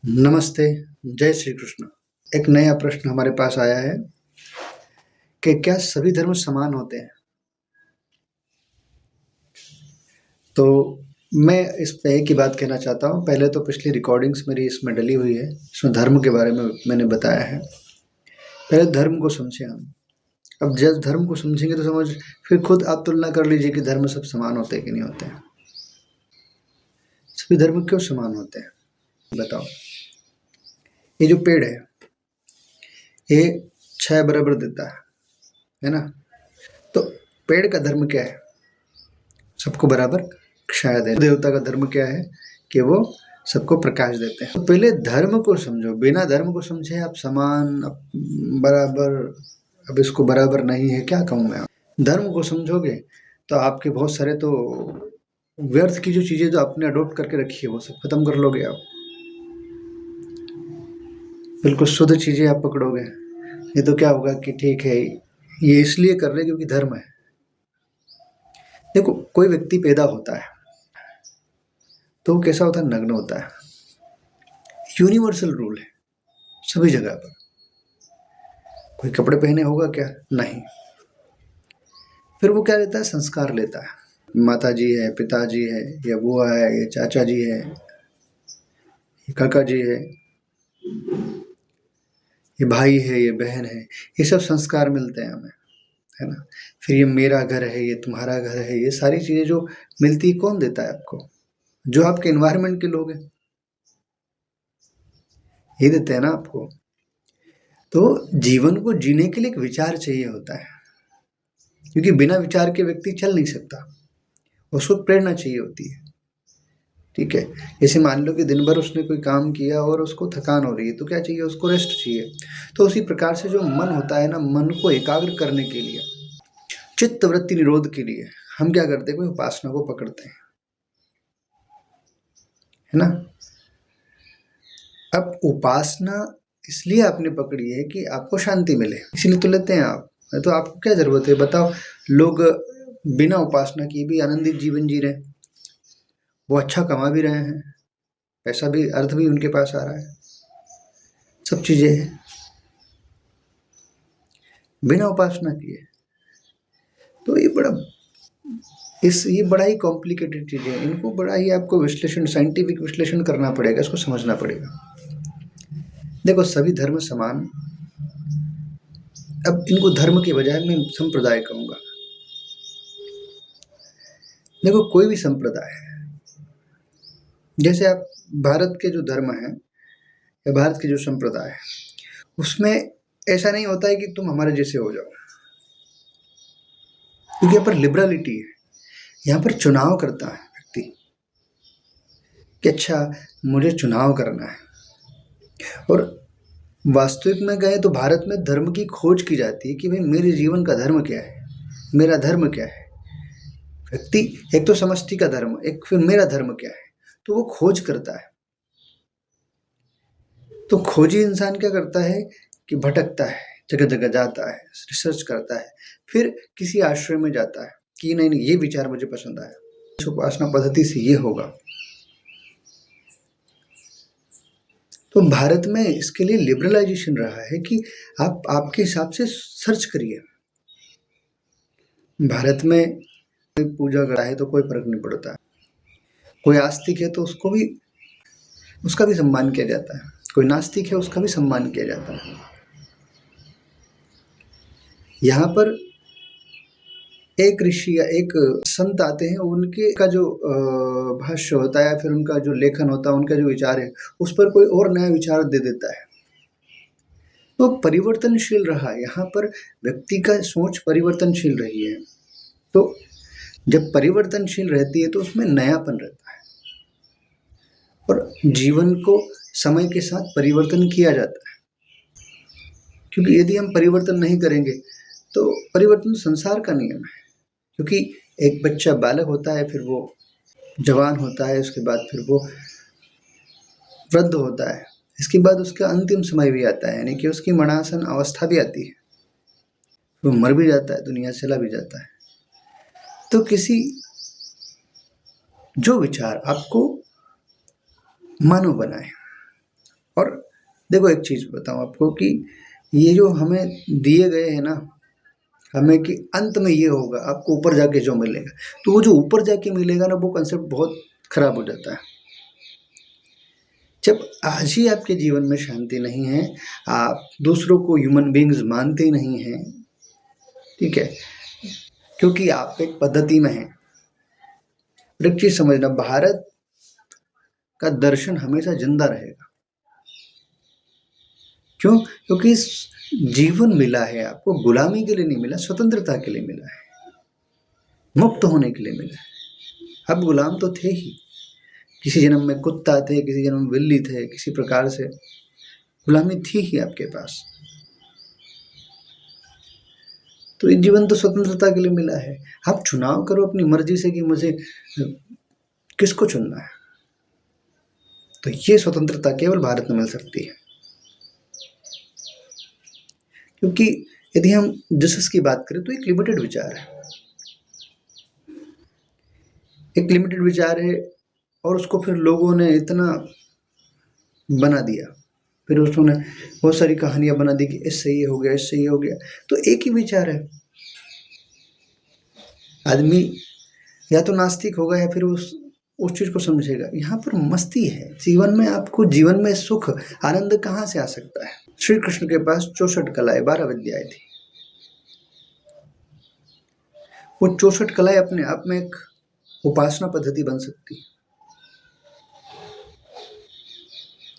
नमस्ते, जय श्री कृष्ण। एक नया प्रश्न हमारे पास आया है कि क्या सभी धर्म समान होते हैं? तो मैं इस पे एक ही बात कहना चाहता हूँ। पहले तो पिछली रिकॉर्डिंग्स मेरी इसमें डली हुई है, इसमें धर्म के बारे में मैंने बताया है। पहले धर्म को समझें हम। अब जब धर्म को समझेंगे तो फिर खुद आप तुलना कर लीजिए कि धर्म सब समान होते हैं कि नहीं होते हैं। सभी धर्म क्यों समान होते हैं? बताओ। ये जो पेड़ है, ये छाया बराबर देता है ना? तो पेड़ का धर्म क्या है? सबको बराबर छाया दे। देवता का धर्म क्या है कि वो सबको प्रकाश देते हैं। तो पहले धर्म को समझो, बिना धर्म को समझे आप समान, बराबर, अब इसको बराबर नहीं है क्या कहूँ मैं। धर्म को समझोगे तो आपके बहुत सारे तो व्यर्थ की जो चीजें जो आपने अडोप्ट करके रखी है वो सब खत्म कर लोगे आप। बिल्कुल शुद्ध चीजें आप पकड़ोगे। ये तो क्या होगा कि ठीक है, ये इसलिए कर रहे क्योंकि धर्म है। देखो, कोई व्यक्ति पैदा होता है तो वो कैसा होता है? नग्न होता है। यूनिवर्सल रूल है सभी जगह पर। कोई कपड़े पहने होगा क्या? नहीं। फिर वो क्या लेता है? संस्कार लेता है। माता जी है, पिताजी है, या बुआ है, या चाचा जी है, ये काका जी है, ये भाई है, ये बहन है, ये सब संस्कार मिलते हैं हमें, है ना? फिर ये मेरा घर है, ये तुम्हारा घर है, ये सारी चीजें जो मिलती है कौन देता है आपको? जो आपके एनवायरनमेंट के लोग हैं, ये देते हैं ना आपको। तो जीवन को जीने के लिए एक विचार चाहिए होता है, क्योंकि बिना विचार के व्यक्ति चल नहीं सकता। उसको प्रेरणा चाहिए होती है। ठीक है, जैसे मान लो कि दिन भर उसने कोई काम किया और उसको थकान हो रही है, तो क्या चाहिए? उसको रेस्ट चाहिए। तो उसी प्रकार से जो मन होता है ना, मन को एकाग्र करने के लिए, चित्त वृत्ति निरोध के लिए हम क्या करते हैं? कोई उपासना को पकड़ते हैं, है ना? अब उपासना इसलिए आपने पकड़ी है कि आपको शांति मिले, इसीलिए तो लेते हैं आप। तो आपको क्या जरूरत है बताओ? लोग बिना उपासना किए भी आनंदित जीवन जी रहे हैं, वो अच्छा कमा भी रहे हैं, पैसा भी, अर्थ भी उनके पास आ रहा है, सब चीजें हैं बिना उपासना किए। तो ये बड़ा ही कॉम्प्लिकेटेड चीज़ है। इनको बड़ा ही आपको विश्लेषण, साइंटिफिक विश्लेषण करना पड़ेगा, इसको समझना पड़ेगा। देखो, सभी धर्म समान। अब इनको धर्म के बजाय मैं संप्रदाय कहूंगा। देखो, कोई भी संप्रदाय है, जैसे आप भारत के जो धर्म है या भारत के जो संप्रदाय है, उसमें ऐसा नहीं होता है कि तुम हमारे जैसे हो जाओ, क्योंकि यहाँ पर लिबरलिटी है। यहाँ पर चुनाव करता है व्यक्ति कि अच्छा, मुझे चुनाव करना है। और वास्तविक में गए तो भारत में धर्म की खोज की जाती है कि भाई मेरे जीवन का धर्म क्या है, मेरा धर्म क्या है। व्यक्ति एक तो समष्टि का धर्म, एक फिर मेरा धर्म क्या है, तो वो खोज करता है। तो खोजी इंसान क्या करता है कि भटकता है, जगह जगह जाता है, रिसर्च करता है, फिर किसी आश्रम में जाता है कि नहीं नहीं, ये विचार मुझे पसंद आया, इस उपासना पद्धति से ये होगा। तो भारत में इसके लिए लिबरलाइजेशन रहा है कि आप आपके हिसाब से सर्च करिए। भारत में कोई पूजा करा है तो कोई फर्क नहीं पड़ता है, कोई आस्तिक है तो उसका भी सम्मान किया जाता है, कोई नास्तिक है उसका भी सम्मान किया जाता है। यहाँ पर एक ऋषि या एक संत आते हैं, उनके का जो भाष्य होता है या फिर उनका जो लेखन होता है, उनका जो विचार है, उस पर कोई और नया विचार दे देता है। तो परिवर्तनशील रहा है यहाँ पर, व्यक्ति का सोच परिवर्तनशील रही है। तो जब परिवर्तनशील रहती है तो उसमें नयापन रहता है, और जीवन को समय के साथ परिवर्तन किया जाता है। क्योंकि यदि हम परिवर्तन नहीं करेंगे तो परिवर्तन संसार का नियम है। क्योंकि एक बच्चा बालक होता है, फिर वो जवान होता है, उसके बाद फिर वो वृद्ध होता है, इसके बाद उसका अंतिम समय भी आता है, यानी कि उसकी मरणासन अवस्था भी आती है, वो मर भी जाता है, दुनिया से चला भी जाता है। तो किसी जो विचार आपको मानव बनाए, और देखो एक चीज़ बताऊँ आपको कि ये जो हमें दिए गए हैं ना, हमें कि अंत में ये होगा, आपको ऊपर जाके जो मिलेगा, तो वो जो ऊपर जाके मिलेगा ना, वो कंसेप्ट बहुत खराब हो जाता है। जब आज ही आपके जीवन में शांति नहीं है, आप दूसरों को ह्यूमन बीइंग्स मानते ही नहीं हैं, ठीक है? क्योंकि आप एक पद्धति में हैं। और एक चीज़ समझना, भारत का दर्शन हमेशा ज़िंदा रहेगा। क्यों? क्योंकि जीवन मिला है आपको, गुलामी के लिए नहीं मिला, स्वतंत्रता के लिए मिला है, मुक्त होने के लिए मिला है। आप गुलाम तो थे ही, किसी जन्म में कुत्ता थे, किसी जन्म में बिल्ली थे, किसी प्रकार से गुलामी थी ही आपके पास। तो ये जीवन तो स्वतंत्रता के लिए मिला है। आप चुनाव करो अपनी मर्जी से कि मुझे किसको चुनना है। तो ये स्वतंत्रता केवल भारत में मिल सकती है। क्योंकि यदि हम जीसस की बात करें तो एक लिमिटेड विचार है, एक लिमिटेड विचार है, और उसको फिर लोगों ने इतना बना दिया, फिर उसने बहुत सारी कहानियां बना दी कि इससे ये हो गया, इससे ये हो गया। तो एक ही विचार है, आदमी या तो नास्तिक होगा या फिर उस चीज को समझेगा। यहाँ पर मस्ती है जीवन में, आपको जीवन में सुख आनंद कहाँ से आ सकता है? श्री कृष्ण के पास 64 कलाएं, 12 विद्याएं थी। वो 64 कलाएं अपने आप में एक उपासना पद्धति बन सकती है।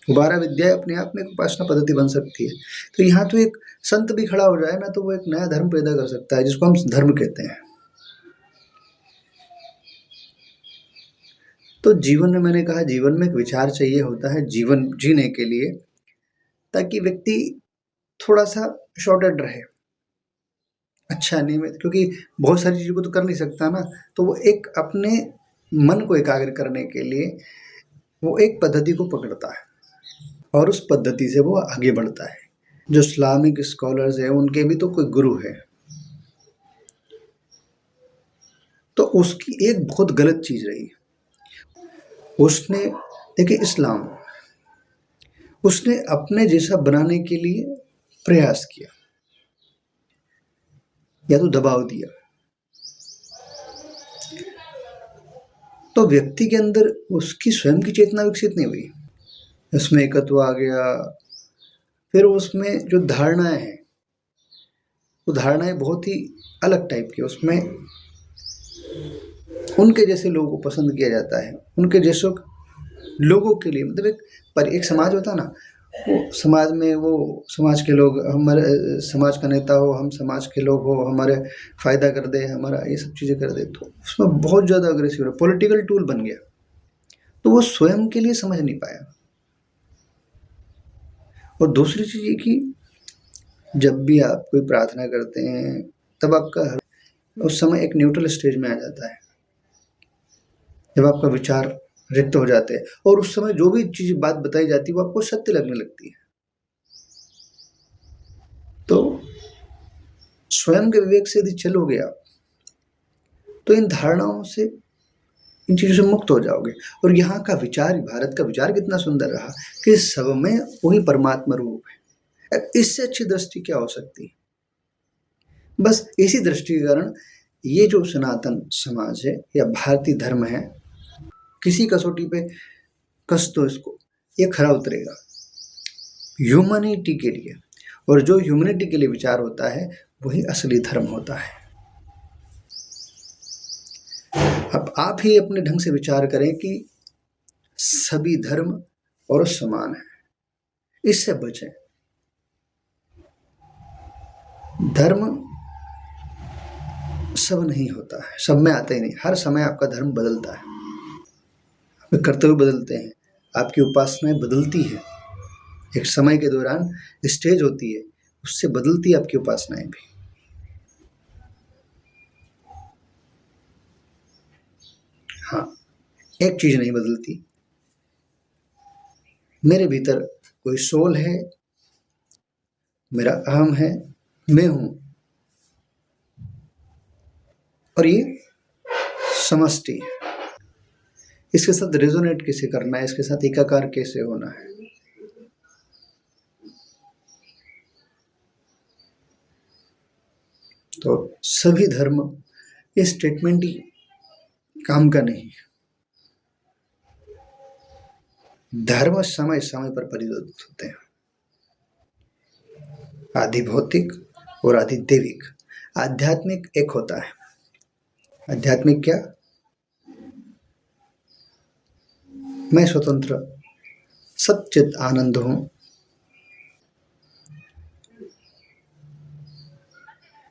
12 विद्याएं अपने आप में एक उपासना पद्धति बन सकती है। तो यहाँ तो एक संत भी खड़ा हो जाए ना, तो वो एक नया धर्म पैदा कर सकता है, जिसको हम धर्म कहते हैं। तो जीवन में, मैंने कहा, जीवन में एक विचार चाहिए होता है जीवन जीने के लिए, ताकि व्यक्ति थोड़ा सा शॉर्टेड रहे, अच्छा नहीं में, क्योंकि बहुत सारी चीज़ों को तो कर नहीं सकता ना, तो वो एक अपने मन को एकाग्र करने के लिए वो एक पद्धति को पकड़ता है और उस पद्धति से वो आगे बढ़ता है। जो इस्लामिक स्कॉलर्स हैं उनके भी तो कोई गुरु है, तो उसकी एक बहुत गलत चीज़ रही, उसने, देखिए इस्लाम, उसने अपने जैसा बनाने के लिए प्रयास किया या तो दबाव दिया, तो व्यक्ति के अंदर उसकी स्वयं की चेतना विकसित नहीं हुई, उसमें एकत्व आ गया। फिर उसमें जो धारणाएं हैं, वो धारणाएं बहुत ही अलग टाइप की, उसमें उनके जैसे लोगों को पसंद किया जाता है, उनके जैसों लोगों के लिए, मतलब एक पर एक समाज होता है ना, वो समाज में वो समाज के लोग, हमारे समाज का नेता हो, हम समाज के लोग हो, हमारे फ़ायदा कर दे, हमारा ये सब चीज़ें कर दे, तो उसमें बहुत ज़्यादा अग्रेसिव रहा, पॉलिटिकल टूल बन गया। तो वो स्वयं के लिए समझ नहीं पाया। और दूसरी चीज़ ये कि जब भी आप कोई प्रार्थना करते हैं, तब आपका उस समय एक न्यूट्रल स्टेज में आ जाता है, जब आपका विचार रिक्त हो जाते हैं, और उस समय जो भी चीज़ बात बताई जाती है वो आपको सत्य लगने लगती है। तो स्वयं के विवेक से यदि चलोगे आप, तो इन धारणाओं से, इन चीज़ों से मुक्त हो जाओगे। और यहाँ का विचार, भारत का विचार कितना सुंदर रहा कि सब में वही परमात्मा रूप है। अब इससे अच्छी दृष्टि क्या हो सकती है? बस इसी दृष्टि के कारण ये जो सनातन समाज है या भारतीय धर्म है, किसी कसौटी पे कस दो इसको, ये खरा उतरेगा ह्यूमैनिटी के लिए। और जो ह्यूमैनिटी के लिए विचार होता है वही असली धर्म होता है। अब आप ही अपने ढंग से विचार करें कि सभी धर्म और समान है, इससे बचें। धर्म सब नहीं होता है, सब में आता ही नहीं, हर समय आपका धर्म बदलता है, आपके कर्तव्य बदलते हैं, आपकी उपासनाएं बदलती है, एक समय के दौरान स्टेज होती है, उससे बदलती है आपकी उपासनाएं भी। हाँ, एक चीज नहीं बदलती, मेरे भीतर कोई सोल है, मेरा अहम है, मैं हूं, और ये समष्टि है। इसके साथ रेजोनेट कैसे करना है, इसके साथ एकाकार कैसे होना है, तो सभी धर्म ये स्टेटमेंट ही काम का नहीं है। धर्म समय समय पर परिवर्तित होते हैं, आदि भौतिक और आदि दैविक। आध्यात्मिक एक होता है। आध्यात्मिक क्या? मैं स्वतंत्र सच्चित आनंद हूं,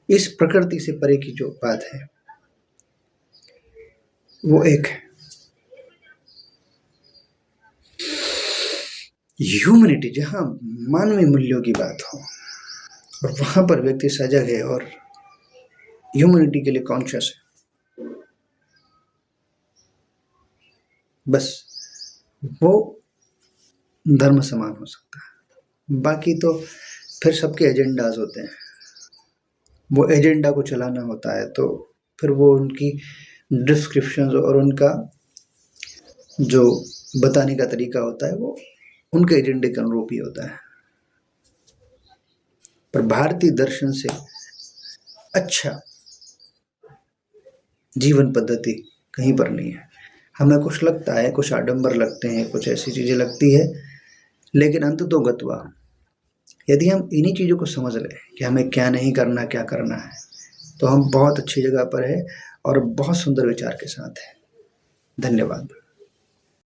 इस प्रकृति से परे की जो बात है वो एक है। ह्यूमैनिटी, जहां मानवीय मूल्यों की बात हो और वहां पर व्यक्ति सजग है और ह्यूमैनिटी के लिए कॉन्शियस है, बस वो धर्म समान हो सकता है। बाकी तो फिर सबके एजेंडाज होते हैं, वो एजेंडा को चलाना होता है, तो फिर वो उनकी डिस्क्रिप्शन और उनका जो बताने का तरीका होता है वो उनके एजेंडे के अनुरूप ही होता है। पर भारतीय दर्शन से अच्छा जीवन पद्धति कहीं पर नहीं है। हमें कुछ लगता है, कुछ आडंबर लगते हैं, कुछ ऐसी चीज़ें लगती है, लेकिन अंततोगत्वा यदि हम इन्हीं चीज़ों को समझ लें कि हमें क्या नहीं करना, क्या करना है, तो हम बहुत अच्छी जगह पर है और बहुत सुंदर विचार के साथ हैं। धन्यवाद।